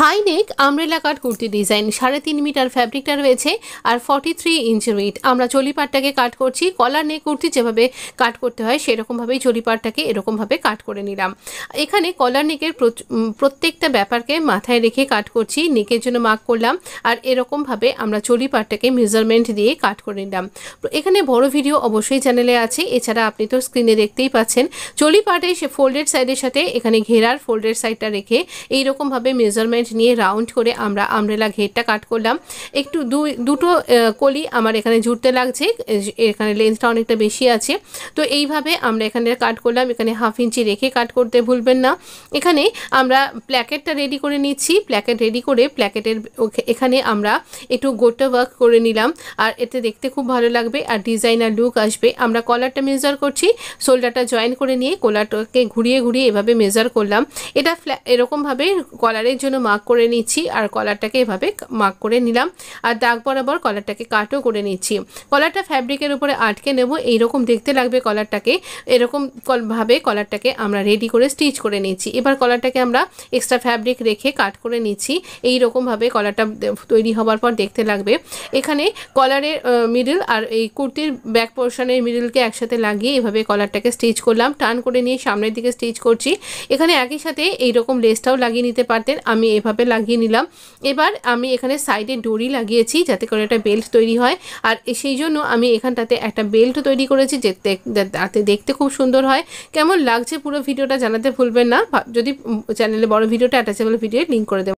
High neck umbrella কাট kurti design 3.5 metre ফ্যাব্রিকটা রয়েছে আর 43 inch with. আমরা চলিপাটটাকে কাট করছি কলার নেক কুর্তি যেভাবে কাট করতে হয় সেরকমভাবেই চলিপাটটাকে এরকমভাবে কাট করে নিলাম। এখানে কলার নেকের প্রত্যেকটা ব্যাপারকে মাথায় রেখে কাট করছি, নেকের জন্য মার্ক করলাম আর এরকমভাবে আমরা চলিপাটটাকে মেজারমেন্ট দিয়ে কাট করে নিলাম। এখানে বড় ভিডিও অবশ্যই চ্যানেলে আছে, এছাড়া আপনি তো স্ক্রিনে দেখতেই পাচ্ছেন। চলিপাটে সে ফোল্ডেড সাইডের সাথে এখানে ঘেরার ফোল্ডেড সাইডটা রেখে এইরকমভাবে মেজারমেন্ট নিয়ে রাউন্ড করে আমরা আমব্রেলা ঘেরটা কাট করলাম। একটু দুটো কলি আমার এখানে জুড়তে লাগছে, এখানে লেন্থটা অনেকটা বেশি আছে, তো এইভাবে আমরা এখানে কাট করলাম। এখানে 1/2 ইঞ্চি রেখে কাট করতে ভুলবেন না। এখানে আমরা প্ল্যাকেটটা রেডি করে নিচ্ছি। প্ল্যাকেট রেডি করে প্ল্যাকেটের এখানে আমরা একটু গোটা ওয়ার্ক করে নিলাম আর এতে দেখতে খুব ভালো লাগবে আর ডিজাইনার লুক আসবে। আমরা কলারটা মেজার করছি, শোল্ডারটা জয়েন করে নিয়ে কলারটাকে ঘুরিয়ে ঘুরিয়ে এভাবে মেজার করলাম। এটা এরকমভাবে কলারের জন্য মার্ক করে নিচ্ছি আর কলারটাকে এভাবে মার্ক করে নিলাম আর দাগ বরাবর কলারটাকে কাটও করে নিচ্ছি। কলারটা ফ্যাব্রিকের উপরে আটকে নেব, এইরকম দেখতে লাগবে কলারটাকে। এরকম ভাবে কলারটাকে আমরা রেডি করে স্টিচ করে নিচ্ছি। এবার কলারটাকে আমরা এক্সট্রা ফ্যাব্রিক রেখে কাট করে নিচ্ছি। এইরকমভাবে কলারটা তৈরি হওয়ার পর দেখতে লাগবে। এখানে কলারের মিডল আর এই কুর্তির ব্যাক পোর্শনের মিডলকে একসাথে লাগিয়ে এভাবে কলারটাকে স্টিচ করলাম। টার্ন করে নিয়ে সামনের দিকে স্টিচ করছি। এখানে একই সাথে এইরকম লেসটাও লাগিয়ে নিতে পারতেন, আমি এভাবে লাগিয়ে নিলাম। এবার আমি এখানে সাইডে ডোরি লাগিয়েছি যাতে করে একটা বেল্ট তৈরি হয় আর সেই জন্য আমি এখানটাতে একটা বেল্ট তৈরি করেছি যাতে দেখতে খুব সুন্দর হয়। কেমন লাগছে পুরো ভিডিওটা জানাতে ভুলবেন না। যদি চ্যানেলে বড় ভিডিওটা অ্যাটাচেবল ভিডিও লিঙ্ক করে দেব।